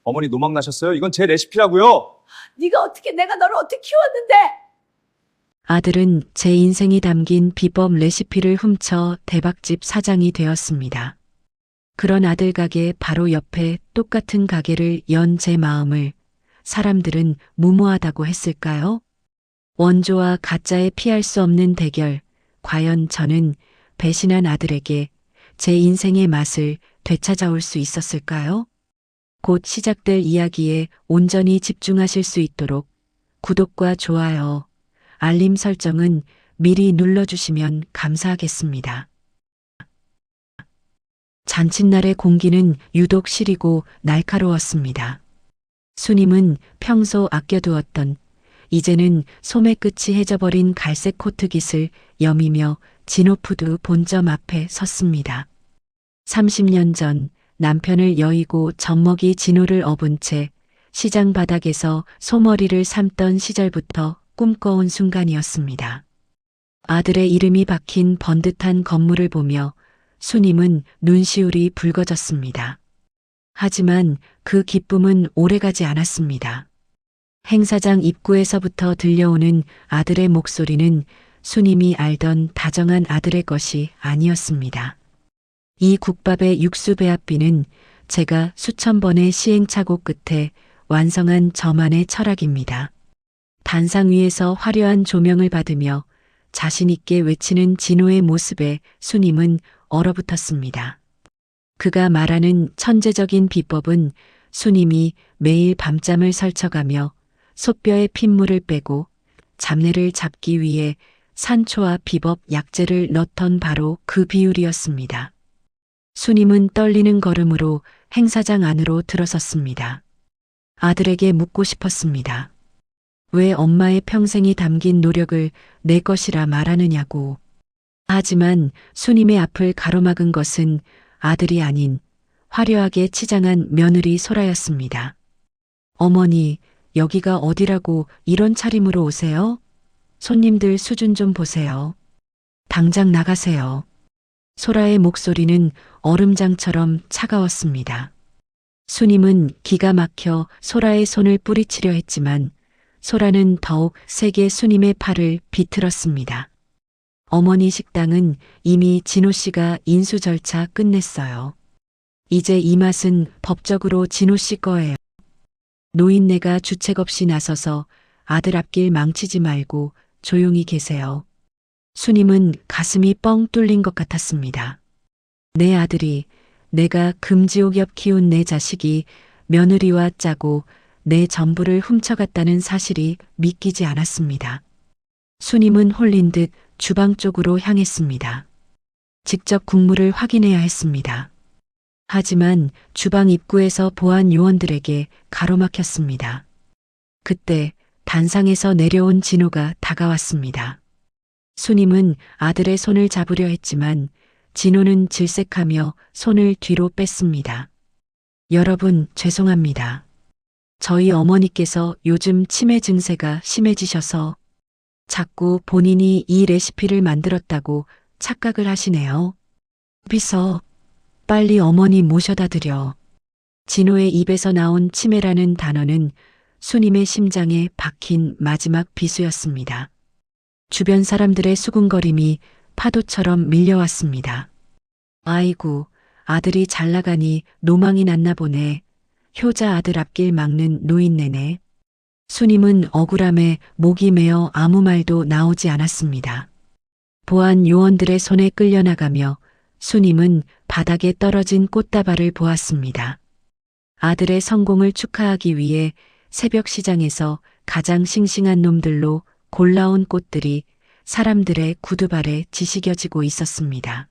어머니 노망 나셨어요? 이건 제 레시피라고요. 내가 너를 어떻게 키웠는데? 아들은 제 인생이 담긴 비법 레시피를 훔쳐 대박집 사장이 되었습니다. 그런 아들 가게 바로 옆에 똑같은 가게를 연 제 마음을 사람들은 무모하다고 했을까요? 원조와 가짜의 피할 수 없는 대결. 과연 저는 배신한 아들에게 제 인생의 맛을 되찾아올 수 있었을까요? 곧 시작될 이야기에 온전히 집중하실 수 있도록 구독과 좋아요, 알림 설정은 미리 눌러주시면 감사하겠습니다. 잔칫날의 공기는 유독 시리고 날카로웠습니다. 수님은 평소 아껴두었던 이제는 소매 끝이 해져버린 갈색 코트깃을 여미며 진호푸드 본점 앞에 섰습니다. 30년 전 남편을 여의고 젖먹이 진호를 업은 채 시장 바닥에서 소머리를 삶던 시절부터 꿈꿔온 순간이었습니다. 아들의 이름이 박힌 번듯한 건물을 보며 수님은 눈시울이 붉어졌습니다. 하지만 그 기쁨은 오래가지 않았습니다. 행사장 입구에서부터 들려오는 아들의 목소리는 수님이 알던 다정한 아들의 것이 아니었습니다. 이 국밥의 육수 배합비는 제가 수천 번의 시행착오 끝에 완성한 저만의 철학입니다. 단상 위에서 화려한 조명을 받으며 자신 있게 외치는 진호의 모습에 수님은 얼어붙었습니다. 그가 말하는 천재적인 비법은 수님이 매일 밤잠을 설쳐가며 소뼈의 핏물을 빼고 잡내를 잡기 위해 산초와 비법 약재를 넣던 바로 그 비율이었습니다. 수님은 떨리는 걸음으로 행사장 안으로 들어섰습니다. 아들에게 묻고 싶었습니다. 왜 엄마의 평생이 담긴 노력을 내 것이라 말하느냐고. 하지만 수님의 앞을 가로막은 것은 아들이 아닌 화려하게 치장한 며느리 소라였습니다. 어머니, 여기가 어디라고 이런 차림으로 오세요? 손님들 수준 좀 보세요. 당장 나가세요. 소라의 목소리는 얼음장처럼 차가웠습니다. 수님은 기가 막혀 소라의 손을 뿌리치려 했지만 소라는 더욱 세게 수님의 팔을 비틀었습니다. 어머니 식당은 이미 진호 씨가 인수 절차 끝냈어요. 이제 이 맛은 법적으로 진호 씨 거예요. 노인네가 주책 없이 나서서 아들 앞길 망치지 말고 조용히 계세요. 수님은 가슴이 뻥 뚫린 것 같았습니다. 내 아들이, 내가 금지옥 옆 키운 내 자식이 며느리와 짜고 내 전부를 훔쳐갔다는 사실이 믿기지 않았습니다. 수님은 홀린 듯 주방 쪽으로 향했습니다. 직접 국물을 확인해야 했습니다. 하지만 주방 입구에서 보안 요원들에게 가로막혔습니다. 그때 단상에서 내려온 진호가 다가왔습니다. 수님은 아들의 손을 잡으려 했지만 진호는 질색하며 손을 뒤로 뺐습니다. 여러분, 죄송합니다. 저희 어머니께서 요즘 치매 증세가 심해지셔서 자꾸 본인이 이 레시피를 만들었다고 착각을 하시네요. 비서, 빨리 어머니 모셔다 드려. 진호의 입에서 나온 치매라는 단어는 수님의 심장에 박힌 마지막 비수였습니다. 주변 사람들의 수군거림이 파도처럼 밀려왔습니다. 아이고, 아들이 잘 나가니 노망이 났나 보네. 효자 아들 앞길 막는 노인네네. 수님은 억울함에 목이 메어 아무 말도 나오지 않았습니다. 보안 요원들의 손에 끌려나가며 수님은 바닥에 떨어진 꽃다발을 보았습니다. 아들의 성공을 축하하기 위해 새벽 시장에서 가장 싱싱한 놈들로 골라온 꽃들이 사람들의 구두발에 지시겨지고 있었습니다.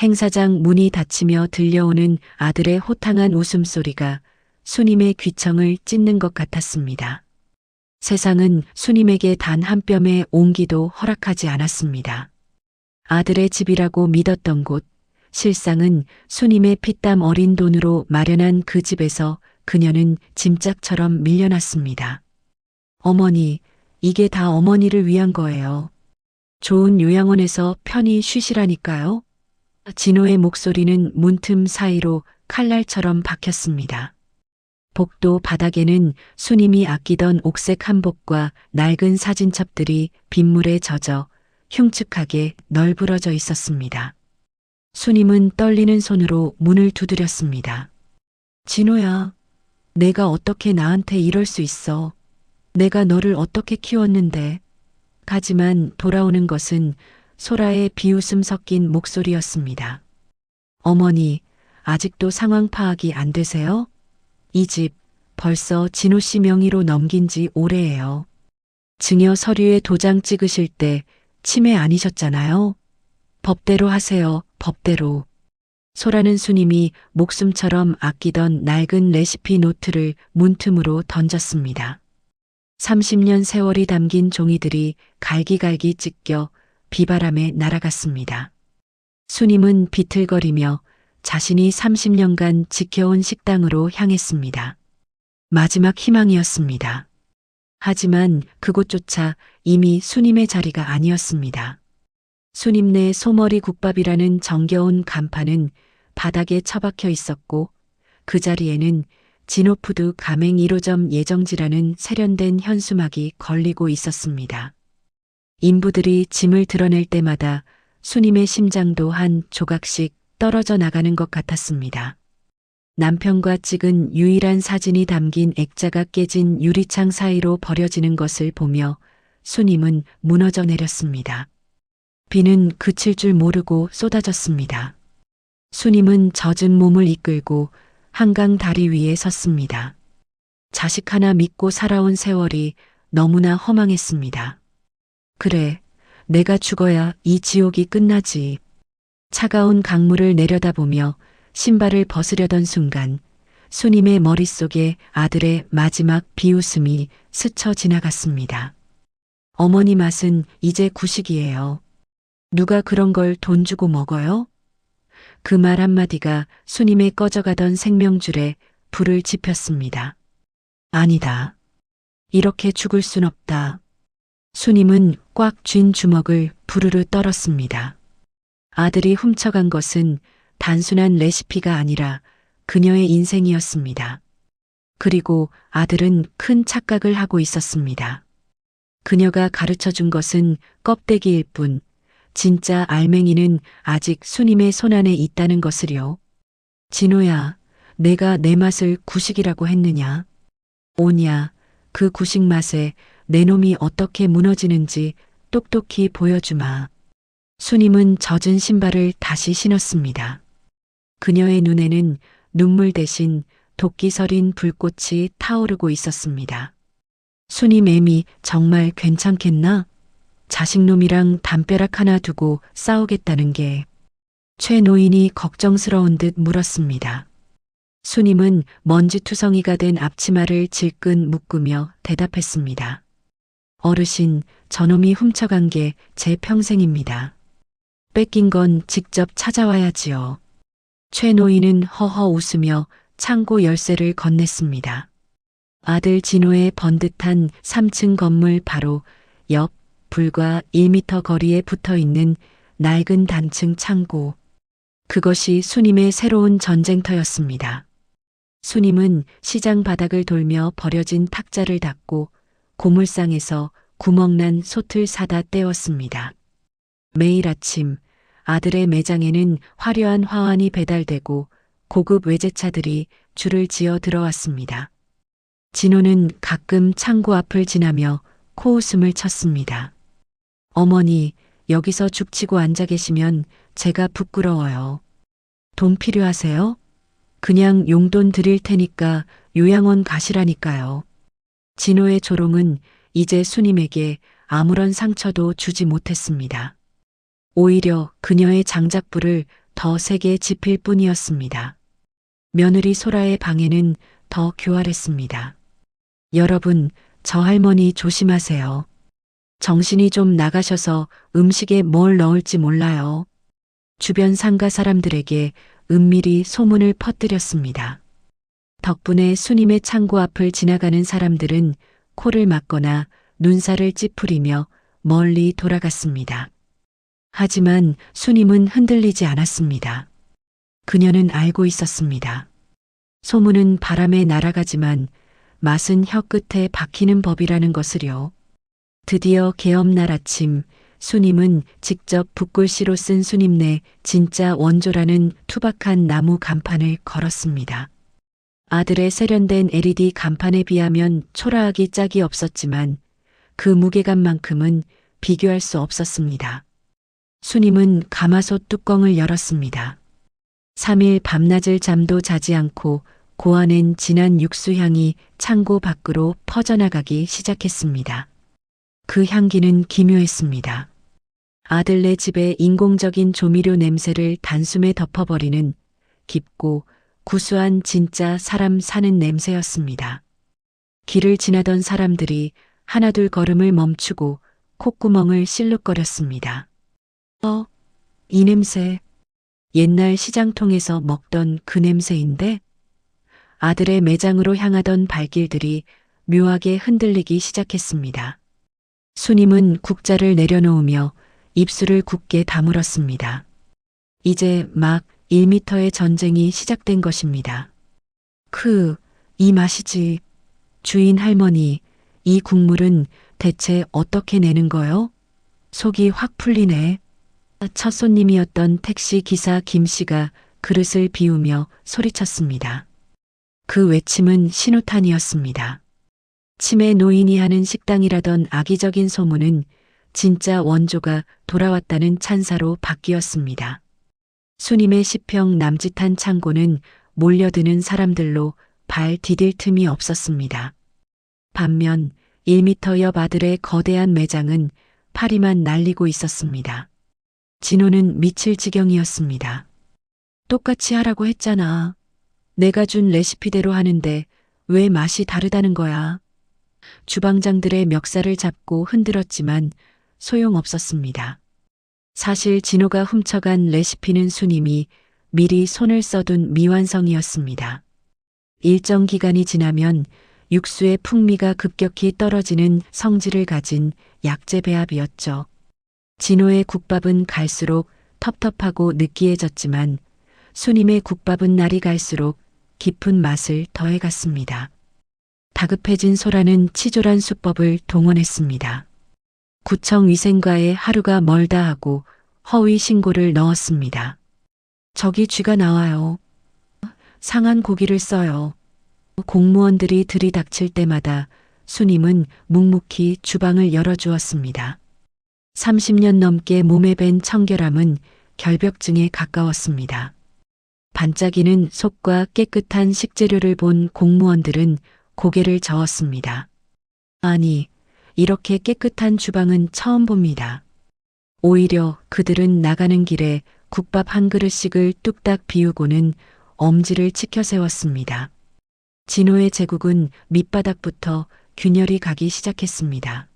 행사장 문이 닫히며 들려오는 아들의 호탕한 웃음소리가 수님의 귀청을 찢는 것 같았습니다. 세상은 수님에게 단 한 뼘의 온기도 허락하지 않았습니다. 아들의 집이라고 믿었던 곳, 실상은 수님의 피땀 어린 돈으로 마련한 그 집에서 그녀는 짐짝처럼 밀려났습니다. 어머니, 이게 다 어머니를 위한 거예요. 좋은 요양원에서 편히 쉬시라니까요. 진호의 목소리는 문틈 사이로 칼날처럼 박혔습니다. 복도 바닥에는 수님이 아끼던 옥색 한복과 낡은 사진첩들이 빗물에 젖어 흉측하게 널브러져 있었습니다. 수님은 떨리는 손으로 문을 두드렸습니다. 진호야, 내가 어떻게 나한테 이럴 수 있어? 내가 너를 어떻게 키웠는데? 하지만 돌아오는 것은 소라의 비웃음 섞인 목소리였습니다. 어머니, 아직도 상황 파악이 안 되세요? 이 집 벌써 진호 씨 명의로 넘긴 지 오래예요. 증여 서류에 도장 찍으실 때 치매 아니셨잖아요. 법대로 하세요, 법대로. 소라는 수님이 목숨처럼 아끼던 낡은 레시피 노트를 문틈으로 던졌습니다. 30년 세월이 담긴 종이들이 갈기갈기 찢겨 비바람에 날아갔습니다. 수님은 비틀거리며 자신이 30년간 지켜온 식당으로 향했습니다. 마지막 희망이었습니다. 하지만 그곳조차 이미 수님의 자리가 아니었습니다. 수님네 소머리 국밥이라는 정겨운 간판은 바닥에 처박혀 있었고 그 자리에는 진호푸드 가맹 1호점 예정지라는 세련된 현수막이 걸리고 있었습니다. 인부들이 짐을 드러낼 때마다 수님의 심장도 한 조각씩 떨어져 나가는 것 같았습니다. 남편과 찍은 유일한 사진이 담긴 액자가 깨진 유리창 사이로 버려지는 것을 보며 수님은 무너져 내렸습니다. 비는 그칠 줄 모르고 쏟아졌습니다. 수님은 젖은 몸을 이끌고 한강 다리 위에 섰습니다. 자식 하나 믿고 살아온 세월이 너무나 허망했습니다. 그래, 내가 죽어야 이 지옥이 끝나지. 차가운 강물을 내려다보며 신발을 벗으려던 순간 수님의 머릿속에 아들의 마지막 비웃음이 스쳐 지나갔습니다. 어머니 맛은 이제 구식이에요. 누가 그런 걸 돈 주고 먹어요? 그 말 한마디가 수님의 꺼져가던 생명줄에 불을 지폈습니다. 아니다. 이렇게 죽을 순 없다. 수님은 꽉 쥔 주먹을 부르르 떨었습니다. 아들이 훔쳐간 것은 단순한 레시피가 아니라 그녀의 인생이었습니다. 그리고 아들은 큰 착각을 하고 있었습니다. 그녀가 가르쳐 준 것은 껍데기일 뿐, 진짜 알맹이는 아직 수님의 손안에 있다는 것을요. 진호야, 내가 내 맛을 구식이라고 했느냐? 오냐, 그 구식 맛에 내 놈이 어떻게 무너지는지 똑똑히 보여주마. 수님은 젖은 신발을 다시 신었습니다. 그녀의 눈에는 눈물 대신 도끼 서린 불꽃이 타오르고 있었습니다. 수님 애미 정말 괜찮겠나? 자식놈이랑 담벼락 하나 두고 싸우겠다는 게. 최 노인이 걱정스러운 듯 물었습니다. 수님은 먼지투성이가 된 앞치마를 질끈 묶으며 대답했습니다. 어르신, 저놈이 훔쳐간 게 제 평생입니다. 뺏긴 건 직접 찾아와야지요. 최 노인은 허허 웃으며 창고 열쇠를 건넸습니다. 아들 진호의 번듯한 3층 건물 바로 옆 불과 1m 거리에 붙어 있는 낡은 단층 창고. 그것이 수님의 새로운 전쟁터였습니다. 수님은 시장 바닥을 돌며 버려진 탁자를 닦고 고물상에서 구멍난 솥을 사다 떼었습니다. 매일 아침 아들의 매장에는 화려한 화환이 배달되고 고급 외제차들이 줄을 지어 들어왔습니다. 진호는 가끔 창고 앞을 지나며 코웃음을 쳤습니다. 어머니, 여기서 죽치고 앉아 계시면 제가 부끄러워요. 돈 필요하세요? 그냥 용돈 드릴 테니까 요양원 가시라니까요. 진호의 조롱은 이제 수님에게 아무런 상처도 주지 못했습니다. 오히려 그녀의 장작불을 더 세게 지필 뿐이었습니다. 며느리 소라의 방에는 더 교활했습니다. 여러분, 저 할머니 조심하세요. 정신이 좀 나가셔서 음식에 뭘 넣을지 몰라요. 주변 상가 사람들에게 은밀히 소문을 퍼뜨렸습니다. 덕분에 수님의 창고 앞을 지나가는 사람들은 코를 막거나 눈살을 찌푸리며 멀리 돌아갔습니다. 하지만 수님은 흔들리지 않았습니다. 그녀는 알고 있었습니다. 소문은 바람에 날아가지만 맛은 혀끝에 박히는 법이라는 것을요. 드디어 개업날 아침, 수님은 직접 붓글씨로 쓴 수님네 진짜 원조라는 투박한 나무 간판을 걸었습니다. 아들의 세련된 LED 간판에 비하면 초라하기 짝이 없었지만 그 무게감만큼은 비교할 수 없었습니다. 수님은 가마솥 뚜껑을 열었습니다. 3일 밤낮을 잠도 자지 않고 고아낸 진한 육수향이 창고 밖으로 퍼져나가기 시작했습니다. 그 향기는 기묘했습니다. 아들네 집의 인공적인 조미료 냄새를 단숨에 덮어버리는 깊고 구수한 진짜 사람 사는 냄새였습니다. 길을 지나던 사람들이 하나둘 걸음을 멈추고 콧구멍을 실룩거렸습니다. 이 냄새. 옛날 시장통에서 먹던 그 냄새인데? 아들의 매장으로 향하던 발길들이 묘하게 흔들리기 시작했습니다. 수님은 국자를 내려놓으며 입술을 굳게 다물었습니다. 이제 막 1미터의 전쟁이 시작된 것입니다. 이 맛이지. 주인 할머니, 이 국물은 대체 어떻게 내는 거요? 속이 확 풀리네. 첫 손님이었던 택시 기사 김 씨가 그릇을 비우며 소리쳤습니다. 그 외침은 신호탄이었습니다. 치매 노인이 하는 식당이라던 악의적인 소문은 진짜 원조가 돌아왔다는 찬사로 바뀌었습니다. 수님의 시평 남짓한 창고는 몰려드는 사람들로 발 디딜 틈이 없었습니다. 반면 1미터 옆 아들의 거대한 매장은 파리만 날리고 있었습니다. 진호는 미칠 지경이었습니다. 똑같이 하라고 했잖아. 내가 준 레시피대로 하는데 왜 맛이 다르다는 거야. 주방장들의 멱살을 잡고 흔들었지만 소용없었습니다. 사실 진호가 훔쳐간 레시피는 수님이 미리 손을 써둔 미완성이었습니다. 일정 기간이 지나면 육수의 풍미가 급격히 떨어지는 성질을 가진 약재 배합이었죠. 진호의 국밥은 갈수록 텁텁하고 느끼해졌지만 수님의 국밥은 날이 갈수록 깊은 맛을 더해갔습니다. 다급해진 소라는 치졸한 수법을 동원했습니다. 구청 위생과에 하루가 멀다 하고 허위 신고를 넣었습니다. 저기 쥐가 나와요. 상한 고기를 써요. 공무원들이 들이닥칠 때마다 수님은 묵묵히 주방을 열어주었습니다. 30년 넘게 몸에 밴 청결함은 결벽증에 가까웠습니다. 반짝이는 속과 깨끗한 식재료를 본 공무원들은 고개를 저었습니다. 아니, 이렇게 깨끗한 주방은 처음 봅니다. 오히려 그들은 나가는 길에 국밥 한 그릇씩을 뚝딱 비우고는 엄지를 치켜 세웠습니다. 진호의 제국은 밑바닥부터 균열이 가기 시작했습니다.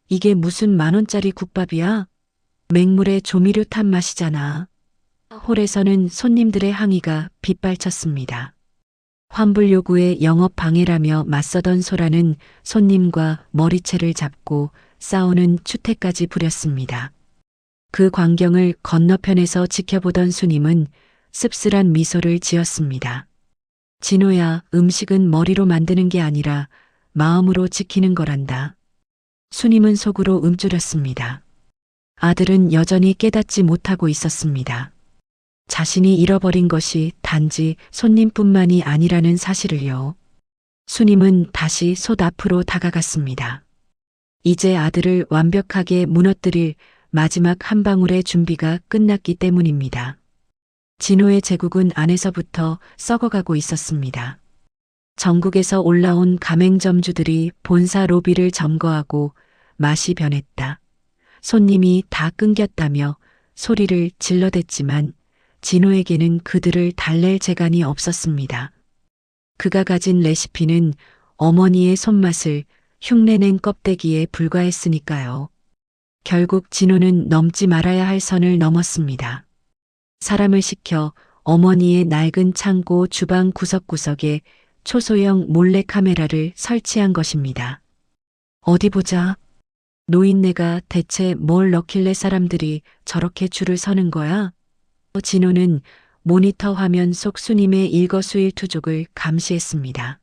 이게 무슨 10,000원짜리 국밥이야? 맹물에 조미료 탄 맛이잖아. 홀에서는 손님들의 항의가 빗발쳤습니다. 환불 요구에 영업 방해라며 맞서던 소라는 손님과 머리채를 잡고 싸우는 추태까지 부렸습니다. 그 광경을 건너편에서 지켜보던 수님은 씁쓸한 미소를 지었습니다. 진호야, 음식은 머리로 만드는 게 아니라 마음으로 지키는 거란다. 수님은 속으로 움츠렸습니다. 아들은 여전히 깨닫지 못하고 있었습니다. 자신이 잃어버린 것이 단지 손님뿐만이 아니라는 사실을요. 수님은 다시 솥 앞으로 다가갔습니다. 이제 아들을 완벽하게 무너뜨릴 마지막 한 방울의 준비가 끝났기 때문입니다. 진호의 제국은 안에서부터 썩어가고 있었습니다. 전국에서 올라온 가맹점주들이 본사 로비를 점거하고 맛이 변했다. 손님이 다 끊겼다며 소리를 질러댔지만 진호에게는 그들을 달랠 재간이 없었습니다. 그가 가진 레시피는 어머니의 손맛을 흉내낸 껍데기에 불과했으니까요. 결국 진호는 넘지 말아야 할 선을 넘었습니다. 사람을 시켜 어머니의 낡은 창고 주방 구석구석에 초소형 몰래카메라를 설치한 것입니다. 어디 보자. 노인네가 대체 뭘 넣길래 사람들이 저렇게 줄을 서는 거야? 진호는 모니터 화면 속 수님의 일거수일투족을 감시했습니다.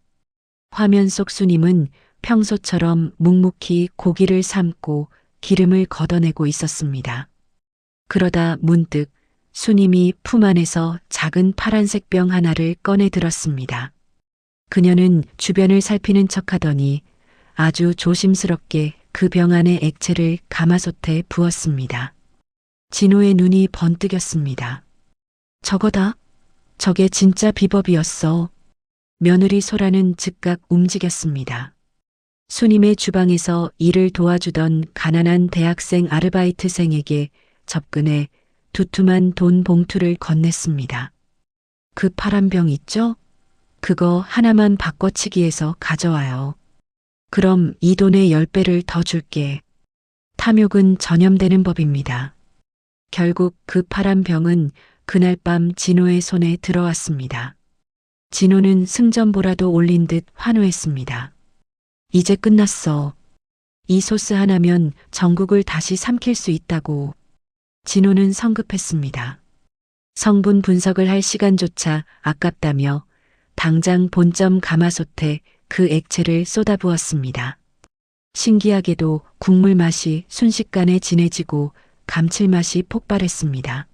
화면 속 수님은 평소처럼 묵묵히 고기를 삶고 기름을 걷어내고 있었습니다. 그러다 문득 수님이 품 안에서 작은 파란색 병 하나를 꺼내 들었습니다. 그녀는 주변을 살피는 척하더니 아주 조심스럽게 그 병 안에 액체를 가마솥에 부었습니다. 진호의 눈이 번뜩였습니다. 저거다. 저게 진짜 비법이었어. 며느리 소라는 즉각 움직였습니다. 수님의 주방에서 일을 도와주던 가난한 대학생 아르바이트생에게 접근해 두툼한 돈 봉투를 건넸습니다. 그 파란 병 있죠? 그거 하나만 바꿔치기해서 가져와요. 그럼 이 돈의 10배를 더 줄게. 탐욕은 전염되는 법입니다. 결국 그 파란 병은 그날 밤 진호의 손에 들어왔습니다. 진호는 승전보라도 올린 듯 환호했습니다. 이제 끝났어. 이 소스 하나면 전국을 다시 삼킬 수 있다고. 진호는 성급했습니다. 성분 분석을 할 시간조차 아깝다며 당장 본점 가마솥에 그 액체를 쏟아부었습니다. 신기하게도 국물 맛이 순식간에 진해지고 감칠맛이 폭발했습니다.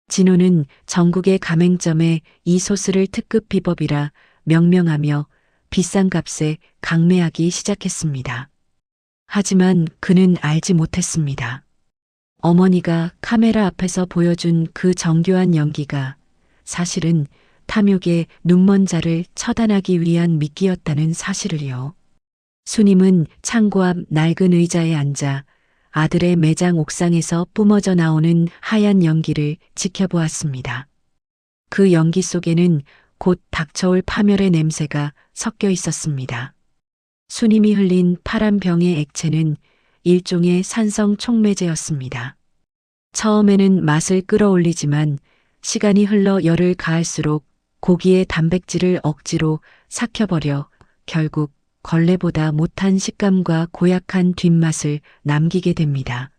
진호는 전국의 가맹점에 이 소스를 특급 비법이라 명명하며 비싼 값에 강매하기 시작했습니다. 하지만 그는 알지 못했습니다. 어머니가 카메라 앞에서 보여준 그 정교한 연기가 사실은 탐욕의 눈먼 자를 처단하기 위한 미끼였다는 사실을요. 수님은 창고 앞 낡은 의자에 앉아 아들의 매장 옥상에서 뿜어져 나오는 하얀 연기를 지켜보았습니다. 그 연기 속에는 곧 닥쳐올 파멸의 냄새가 섞여 있었습니다. 수님이 흘린 파란 병의 액체는 일종의 산성 촉매제였습니다. 처음에는 맛을 끌어올리지만 시간이 흘러 열을 가할수록 고기의 단백질을 억지로 삭혀버려 결국 걸레보다 못한 식감과 고약한 뒷맛을 남기게 됩니다.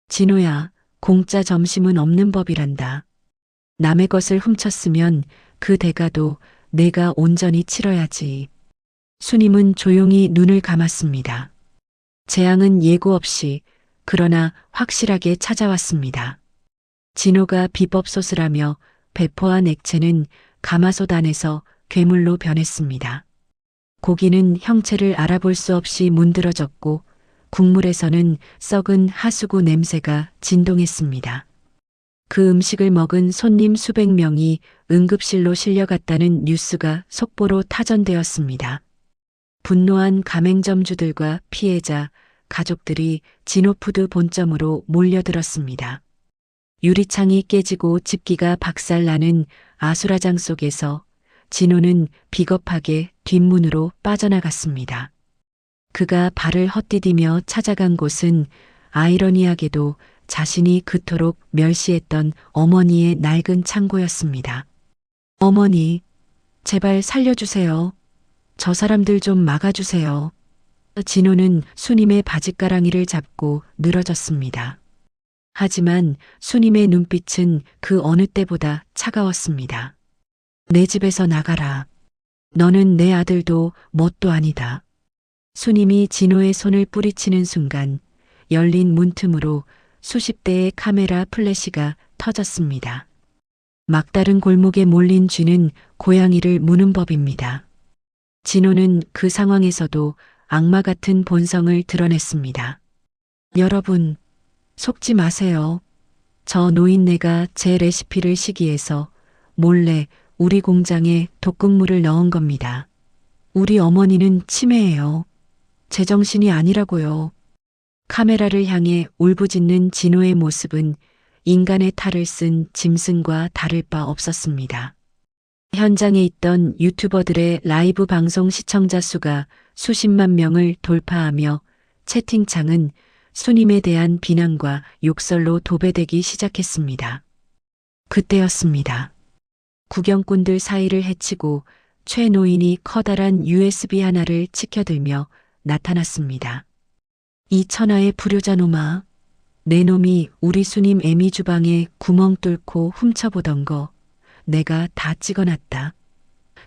진호야, 공짜 점심은 없는 법이란다. 남의 것을 훔쳤으면 그 대가도 내가 온전히 치러야지. 수님은 조용히 눈을 감았습니다. 재앙은 예고 없이 그러나 확실하게 찾아왔습니다. 진호가 비법 소스라며 배포한 액체는 가마솥 안에서 괴물로 변했습니다. 고기는 형체를 알아볼 수 없이 문드러졌고 국물에서는 썩은 하수구 냄새가 진동했습니다. 그 음식을 먹은 손님 수백 명이 응급실로 실려갔다는 뉴스가 속보로 타전되었습니다. 분노한 가맹점주들과 피해자, 가족들이 진호푸드 본점으로 몰려들었습니다. 유리창이 깨지고 집기가 박살나는 아수라장 속에서 진호는 비겁하게 뒷문으로 빠져나갔습니다. 그가 발을 헛디디며 찾아간 곳은 아이러니하게도 자신이 그토록 멸시했던 어머니의 낡은 창고였습니다. 어머니, 제발 살려주세요. 저 사람들 좀 막아주세요. 진호는 수님의 바짓가랑이를 잡고 늘어졌습니다. 하지만 수님의 눈빛은 그 어느 때보다 차가웠습니다. 내 집에서 나가라. 너는 내 아들도 뭣도 아니다. 수님이 진호의 손을 뿌리치는 순간 열린 문틈으로 수십 대의 카메라 플래시가 터졌습니다. 막다른 골목에 몰린 쥐는 고양이를 무는 법입니다. 진호는 그 상황에서도 악마 같은 본성을 드러냈습니다. 여러분, 속지 마세요. 저 노인네가 제 레시피를 시기해서 몰래 우리 공장에 독극물을 넣은 겁니다. 우리 어머니는 치매예요. 제정신이 아니라고요. 카메라를 향해 울부짖는 진호의 모습은 인간의 탈을 쓴 짐승과 다를 바 없었습니다. 현장에 있던 유튜버들의 라이브 방송 시청자 수가 수십만 명을 돌파하며 채팅창은 수님에 대한 비난과 욕설로 도배되기 시작했습니다. 그때였습니다. 구경꾼들 사이를 헤치고 최 노인이 커다란 USB 하나를 치켜들며 나타났습니다. 이 천하의 불효자 놈아, 내 놈이 우리 수님 애미 주방에 구멍 뚫고 훔쳐보던 거 내가 다 찍어놨다.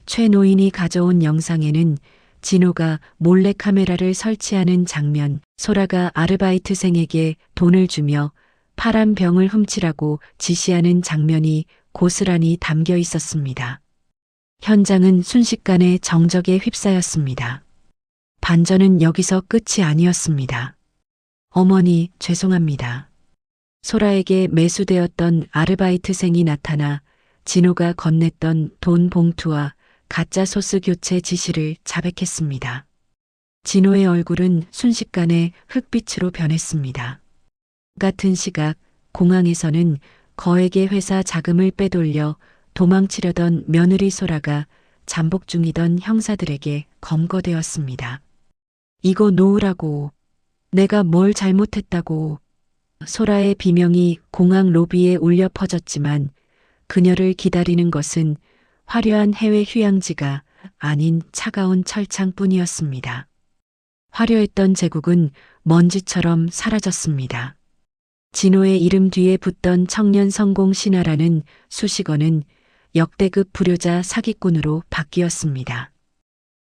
최 노인이 가져온 영상에는 진호가 몰래 카메라를 설치하는 장면, 소라가 아르바이트생에게 돈을 주며 파란 병을 훔치라고 지시하는 장면이 고스란히 담겨 있었습니다. 현장은 순식간에 정적에 휩싸였습니다. 반전은 여기서 끝이 아니었습니다. 어머니, 죄송합니다. 소라에게 매수되었던 아르바이트생이 나타나 진호가 건넸던 돈 봉투와 가짜 소스 교체 지시를 자백했습니다. 진호의 얼굴은 순식간에 흑빛으로 변했습니다. 같은 시각 공항에서는 거액의 회사 자금을 빼돌려 도망치려던 며느리 소라가 잠복 중이던 형사들에게 검거되었습니다. 이거 놓으라고. 내가 뭘 잘못했다고. 소라의 비명이 공항 로비에 울려 퍼졌지만 그녀를 기다리는 것은 화려한 해외 휴양지가 아닌 차가운 철창뿐이었습니다. 화려했던 제국은 먼지처럼 사라졌습니다. 진호의 이름 뒤에 붙던 청년 성공 신화라는 수식어는 역대급 불효자 사기꾼으로 바뀌었습니다.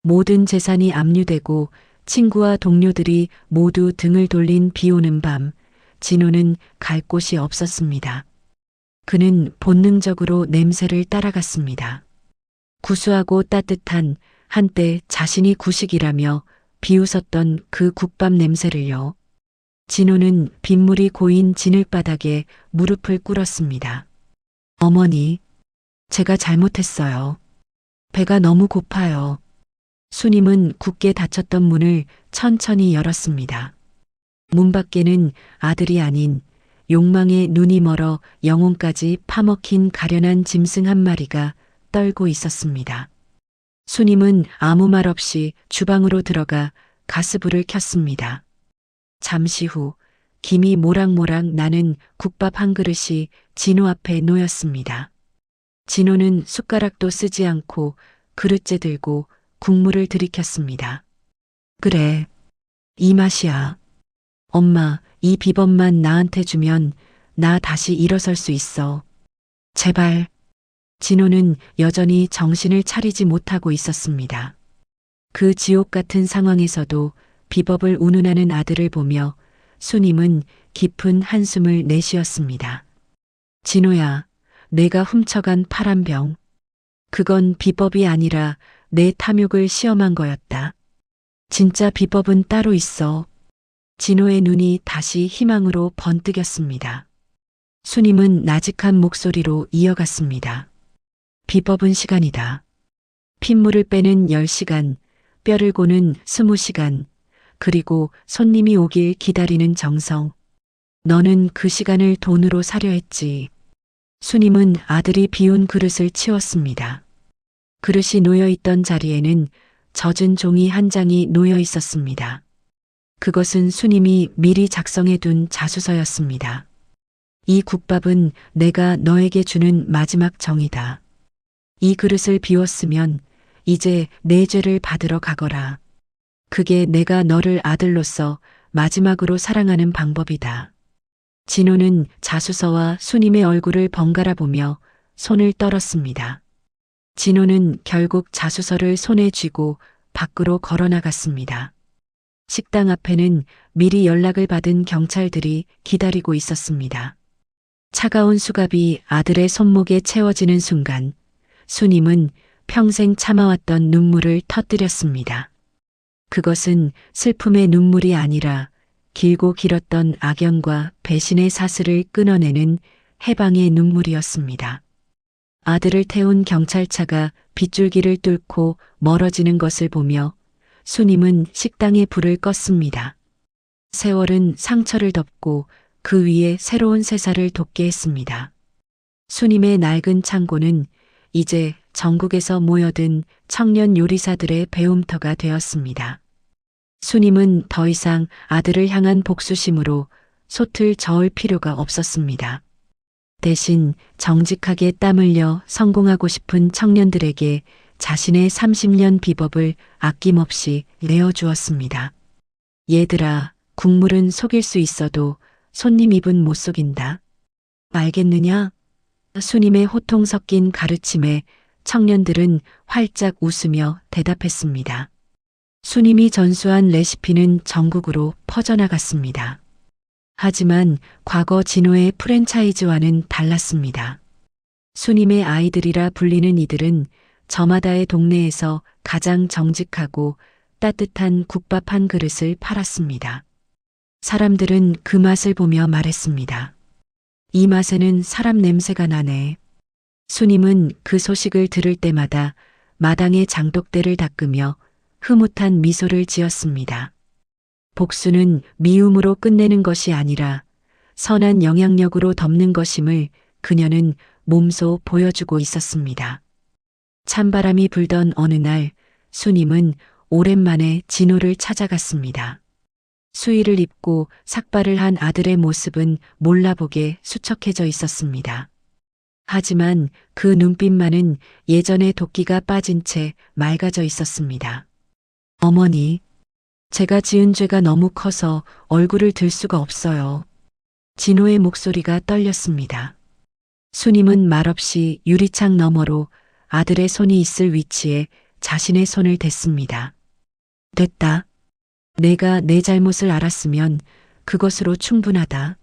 모든 재산이 압류되고 친구와 동료들이 모두 등을 돌린 비오는 밤, 진호는 갈 곳이 없었습니다. 그는 본능적으로 냄새를 따라갔습니다. 구수하고 따뜻한, 한때 자신이 구식이라며 비웃었던 그 국밥 냄새를요. 진호는 빗물이 고인 진흙바닥에 무릎을 꿇었습니다. 어머니, 제가 잘못했어요. 배가 너무 고파요. 수님은 굳게 닫혔던 문을 천천히 열었습니다. 문 밖에는 아들이 아닌 욕망에 눈이 멀어 영혼까지 파먹힌 가련한 짐승 한 마리가 떨고 있었습니다. 수님은 아무 말 없이 주방으로 들어가 가스불을 켰습니다. 잠시 후 김이 모락모락 나는 국밥 한 그릇이 진호 앞에 놓였습니다. 진호는 숟가락도 쓰지 않고 그릇째 들고 국물을 들이켰습니다. 그래, 이 맛이야. 엄마, 이 비법만 나한테 주면 나 다시 일어설 수 있어. 제발. 진호는 여전히 정신을 차리지 못하고 있었습니다. 그 지옥 같은 상황에서도 비법을 운운하는 아들을 보며 수님은 깊은 한숨을 내쉬었습니다. 진호야, 내가 훔쳐간 파란 병. 그건 비법이 아니라 내 탐욕을 시험한 거였다. 진짜 비법은 따로 있어. 진호의 눈이 다시 희망으로 번뜩였습니다. 수님은 나직한 목소리로 이어갔습니다. 비법은 시간이다. 핏물을 빼는 10시간, 뼈를 고는 20시간, 그리고 손님이 오길 기다리는 정성. 너는 그 시간을 돈으로 사려 했지. 수님은 아들이 비운 그릇을 치웠습니다. 그릇이 놓여있던 자리에는 젖은 종이 한 장이 놓여 있었습니다. 그것은 수님이 미리 작성해둔 자수서였습니다. 이 국밥은 내가 너에게 주는 마지막 정이다. 이 그릇을 비웠으면 이제 내 죄를 받으러 가거라. 그게 내가 너를 아들로서 마지막으로 사랑하는 방법이다. 진호는 자수서와 수님의 얼굴을 번갈아 보며 손을 떨었습니다. 진호는 결국 자수서를 손에 쥐고 밖으로 걸어 나갔습니다. 식당 앞에는 미리 연락을 받은 경찰들이 기다리고 있었습니다. 차가운 수갑이 아들의 손목에 채워지는 순간 수님은 평생 참아왔던 눈물을 터뜨렸습니다. 그것은 슬픔의 눈물이 아니라 길고 길었던 악연과 배신의 사슬을 끊어내는 해방의 눈물이었습니다. 아들을 태운 경찰차가 빗줄기를 뚫고 멀어지는 것을 보며 수님은 식당의 불을 껐습니다. 세월은 상처를 덮고 그 위에 새로운 새살을 돋게 했습니다. 수님의 낡은 창고는 이제 전국에서 모여든 청년 요리사들의 배움터가 되었습니다. 수님은 더 이상 아들을 향한 복수심으로 솥을 저을 필요가 없었습니다. 대신 정직하게 땀 흘려 성공하고 싶은 청년들에게 자신의 30년 비법을 아낌없이 내어주었습니다. 얘들아, 국물은 속일 수 있어도 손님 입은 못 속인다. 알겠느냐? 수님의 호통 섞인 가르침에 청년들은 활짝 웃으며 대답했습니다. 수님이 전수한 레시피는 전국으로 퍼져나갔습니다. 하지만 과거 진호의 프랜차이즈와는 달랐습니다. 수님의 아이들이라 불리는 이들은 저마다의 동네에서 가장 정직하고 따뜻한 국밥 한 그릇을 팔았습니다. 사람들은 그 맛을 보며 말했습니다. 이 맛에는 사람 냄새가 나네. 수님은 그 소식을 들을 때마다 마당의 장독대를 닦으며 흐뭇한 미소를 지었습니다. 복수는 미움으로 끝내는 것이 아니라 선한 영향력으로 덮는 것임을 그녀는 몸소 보여주고 있었습니다. 찬바람이 불던 어느 날 수님은 오랜만에 진호를 찾아갔습니다. 수의를 입고 삭발을 한 아들의 모습은 몰라보게 수척해져 있었습니다. 하지만 그 눈빛만은 예전의 도끼가 빠진 채 맑아져 있었습니다. 어머니, 제가 지은 죄가 너무 커서 얼굴을 들 수가 없어요. 진호의 목소리가 떨렸습니다. 수님은 말없이 유리창 너머로 아들의 손이 있을 위치에 자신의 손을 댔습니다. 됐다. 내가 내 잘못을 알았으면 그것으로 충분하다.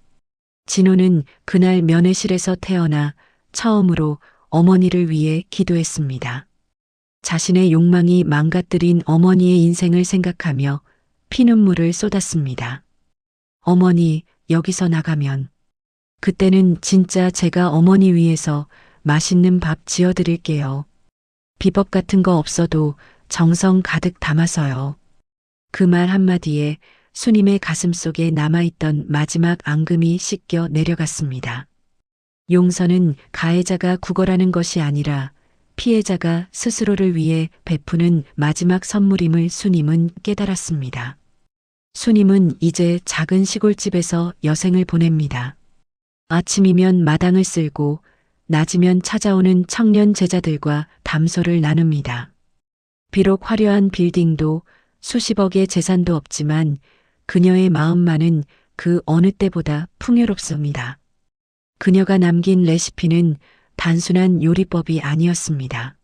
진호는 그날 면회실에서 태어나 처음으로 어머니를 위해 기도했습니다. 자신의 욕망이 망가뜨린 어머니의 인생을 생각하며 피눈물을 쏟았습니다. 어머니, 여기서 나가면 그때는 진짜 제가 어머니 위해서 맛있는 밥 지어드릴게요. 비법 같은 거 없어도 정성 가득 담아서요. 그 말 한마디에 수님의 가슴 속에 남아있던 마지막 앙금이 씻겨 내려갔습니다. 용서는 가해자가 구걸하는 것이 아니라 피해자가 스스로를 위해 베푸는 마지막 선물임을 수님은 깨달았습니다. 수님은 이제 작은 시골집에서 여생을 보냅니다. 아침이면 마당을 쓸고 낮이면 찾아오는 청년 제자들과 담소를 나눕니다. 비록 화려한 빌딩도 수십억의 재산도 없지만 그녀의 마음만은 그 어느 때보다 풍요롭습니다. 그녀가 남긴 레시피는 단순한 요리법이 아니었습니다.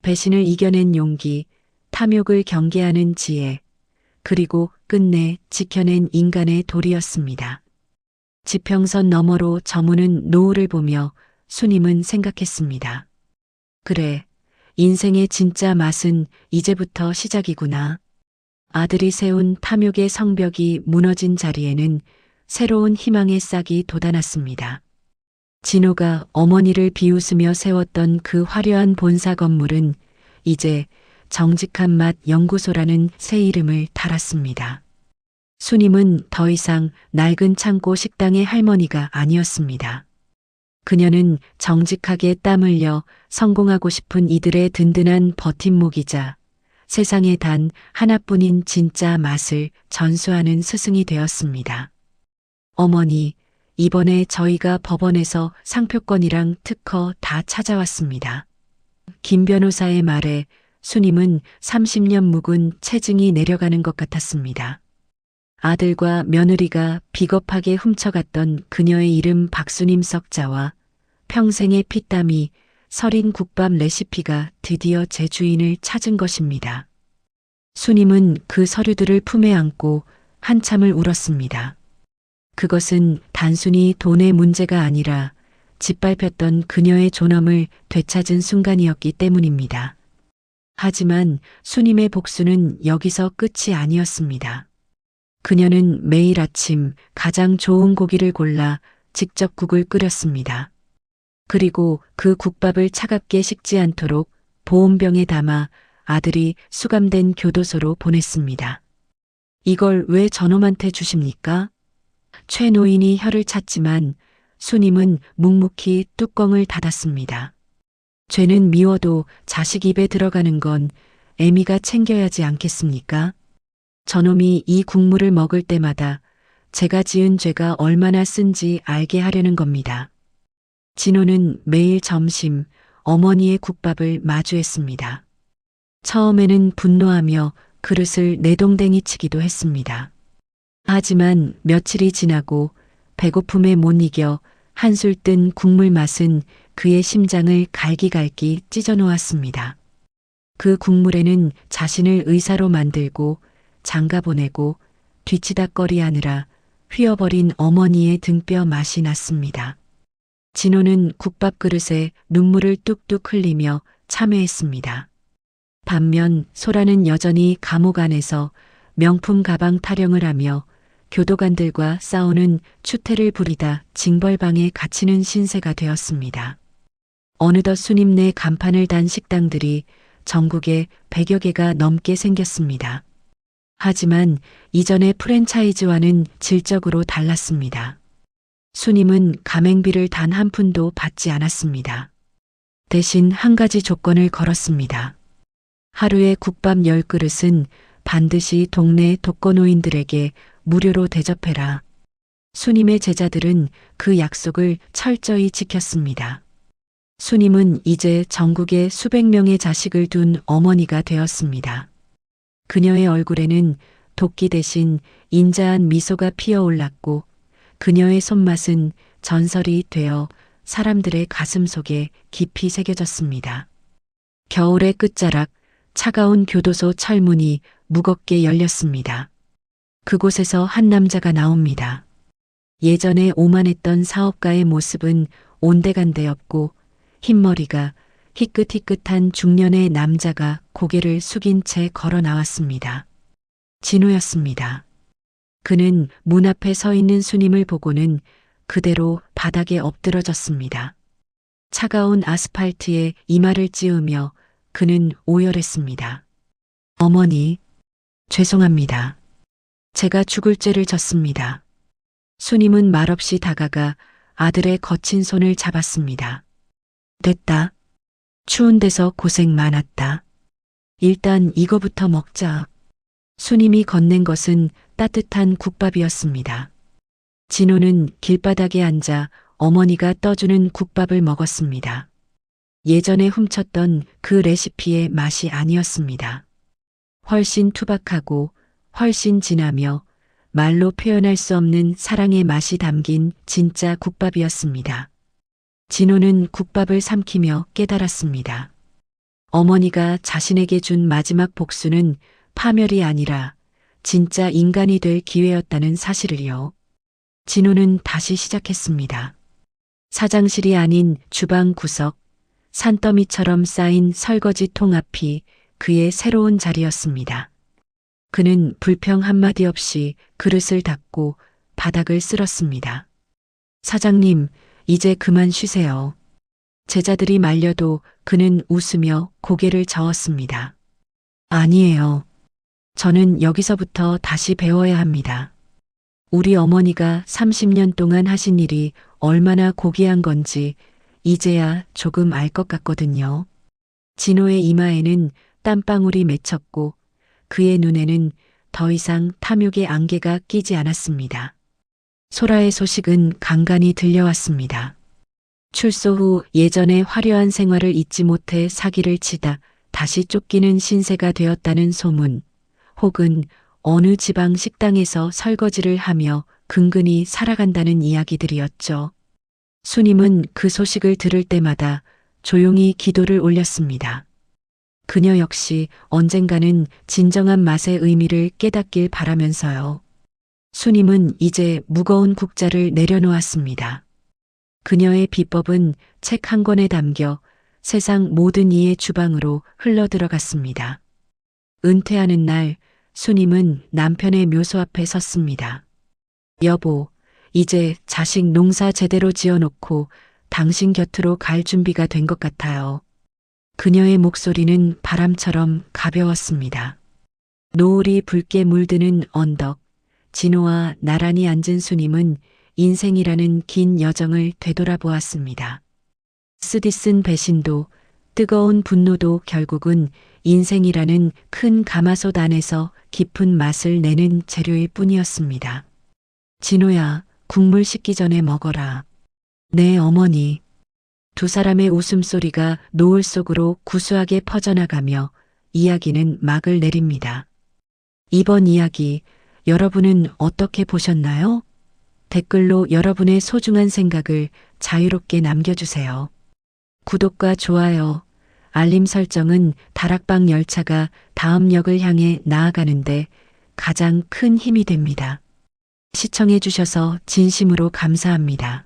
배신을 이겨낸 용기, 탐욕을 경계하는 지혜, 그리고 끝내 지켜낸 인간의 도리였습니다. 지평선 너머로 저무는 노을을 보며 수님은 생각했습니다. 그래, 인생의 진짜 맛은 이제부터 시작이구나. 아들이 세운 탐욕의 성벽이 무너진 자리에는 새로운 희망의 싹이 돋아났습니다. 진호가 어머니를 비웃으며 세웠던 그 화려한 본사 건물은 이제 정직한 맛 연구소라는 새 이름을 달았습니다. 수님은 더 이상 낡은 창고 식당의 할머니가 아니었습니다. 그녀는 정직하게 땀 흘려 성공하고 싶은 이들의 든든한 버팀목이자 세상에 단 하나뿐인 진짜 맛을 전수하는 스승이 되었습니다. 어머니, 이번에 저희가 법원에서 상표권이랑 특허 다 찾아왔습니다. 김 변호사의 말에 수님은 30년 묵은 체증이 내려가는 것 같았습니다. 아들과 며느리가 비겁하게 훔쳐갔던 그녀의 이름 박수님 석자와 평생의 피땀이 서린 국밥 레시피가 드디어 제 주인을 찾은 것입니다. 수님은 그 서류들을 품에 안고 한참을 울었습니다. 그것은 단순히 돈의 문제가 아니라 짓밟혔던 그녀의 존엄을 되찾은 순간이었기 때문입니다. 하지만 수님의 복수는 여기서 끝이 아니었습니다. 그녀는 매일 아침 가장 좋은 고기를 골라 직접 국을 끓였습니다. 그리고 그 국밥을 차갑게 식지 않도록 보온병에 담아 아들이 수감된 교도소로 보냈습니다. 이걸 왜 저놈한테 주십니까? 최 노인이 혀를 찼지만 수님은 묵묵히 뚜껑을 닫았습니다. 죄는 미워도 자식 입에 들어가는 건 애미가 챙겨야지 않겠습니까? 저놈이 이 국물을 먹을 때마다 제가 지은 죄가 얼마나 쓴지 알게 하려는 겁니다. 진호는 매일 점심 어머니의 국밥을 마주했습니다. 처음에는 분노하며 그릇을 내동댕이 치기도 했습니다. 하지만 며칠이 지나고 배고픔에 못 이겨 한술 뜬 국물 맛은 그의 심장을 갈기갈기 찢어 놓았습니다. 그 국물에는 자신을 의사로 만들고 장가 보내고 뒤치다꺼리하느라 휘어버린 어머니의 등뼈 맛이 났습니다. 진호는 국밥 그릇에 눈물을 뚝뚝 흘리며 참회했습니다. 반면 소라는 여전히 감옥 안에서 명품 가방 타령을 하며 교도관들과 싸우는 추태를 부리다 징벌방에 갇히는 신세가 되었습니다. 어느덧 수님네 간판을 단 식당들이 전국에 100여 개가 넘게 생겼습니다. 하지만 이전의 프랜차이즈와는 질적으로 달랐습니다. 수님은 가맹비를 단 한 푼도 받지 않았습니다. 대신 한 가지 조건을 걸었습니다. 하루에 국밥 10그릇은 반드시 동네 독거노인들에게 무료로 대접해라. 수님의 제자들은 그 약속을 철저히 지켰습니다. 수님은 이제 전국에 수백 명의 자식을 둔 어머니가 되었습니다. 그녀의 얼굴에는 도끼 대신 인자한 미소가 피어올랐고 그녀의 손맛은 전설이 되어 사람들의 가슴 속에 깊이 새겨졌습니다. 겨울의 끝자락, 차가운 교도소 철문이 무겁게 열렸습니다. 그곳에서 한 남자가 나옵니다. 예전에 오만했던 사업가의 모습은 온데간데 없고 흰머리가 희끗희끗한 중년의 남자가 고개를 숙인 채 걸어 나왔습니다. 진호였습니다. 그는 문 앞에 서 있는 수님을 보고는 그대로 바닥에 엎드러졌습니다. 차가운 아스팔트에 이마를 찌우며 그는 오열했습니다. 어머니, 죄송합니다. 제가 죽을 죄를 졌습니다. 수님은 말없이 다가가 아들의 거친 손을 잡았습니다. 됐다. 추운 데서 고생 많았다. 일단 이거부터 먹자. 수님이 건넨 것은 따뜻한 국밥이었습니다. 진호는 길바닥에 앉아 어머니가 떠주는 국밥을 먹었습니다. 예전에 훔쳤던 그 레시피의 맛이 아니었습니다. 훨씬 투박하고 훨씬 진하며 말로 표현할 수 없는 사랑의 맛이 담긴 진짜 국밥이었습니다. 진호는 국밥을 삼키며 깨달았습니다. 어머니가 자신에게 준 마지막 복수는 파멸이 아니라 진짜 인간이 될 기회였다는 사실을요. 진호는 다시 시작했습니다. 사장실이 아닌 주방 구석, 산더미처럼 쌓인 설거지 통 앞이 그의 새로운 자리였습니다. 그는 불평 한마디 없이 그릇을 닫고 바닥을 쓸었습니다. 사장님, 이제 그만 쉬세요. 제자들이 말려도 그는 웃으며 고개를 저었습니다. 아니에요. 저는 여기서부터 다시 배워야 합니다. 우리 어머니가 30년 동안 하신 일이 얼마나 고귀한 건지 이제야 조금 알 것 같거든요. 진호의 이마에는 땀방울이 맺혔고 그의 눈에는 더 이상 탐욕의 안개가 끼지 않았습니다. 소라의 소식은 간간히 들려왔습니다. 출소 후 예전의 화려한 생활을 잊지 못해 사기를 치다 다시 쫓기는 신세가 되었다는 소문, 혹은 어느 지방 식당에서 설거지를 하며 근근히 살아간다는 이야기들이었죠. 수님은 그 소식을 들을 때마다 조용히 기도를 올렸습니다. 그녀 역시 언젠가는 진정한 맛의 의미를 깨닫길 바라면서요. 수님은 이제 무거운 국자를 내려놓았습니다. 그녀의 비법은 책 한 권에 담겨 세상 모든 이의 주방으로 흘러들어갔습니다. 은퇴하는 날 수님은 남편의 묘소 앞에 섰습니다. 여보, 이제 자식 농사 제대로 지어놓고 당신 곁으로 갈 준비가 된 것 같아요. 그녀의 목소리는 바람처럼 가벼웠습니다. 노을이 붉게 물드는 언덕, 진호와 나란히 앉은 수님은 인생이라는 긴 여정을 되돌아보았습니다. 쓰디쓴 배신도 뜨거운 분노도 결국은 인생이라는 큰 가마솥 안에서 깊은 맛을 내는 재료일 뿐이었습니다. 진호야, 국물 식기 전에 먹어라. 네, 어머니. 두 사람의 웃음소리가 노을 속으로 구수하게 퍼져나가며 이야기는 막을 내립니다. 이번 이야기 여러분은 어떻게 보셨나요? 댓글로 여러분의 소중한 생각을 자유롭게 남겨주세요. 구독과 좋아요, 알림 설정은 다락방 열차가 다음 역을 향해 나아가는데 가장 큰 힘이 됩니다. 시청해 주셔서 진심으로 감사합니다.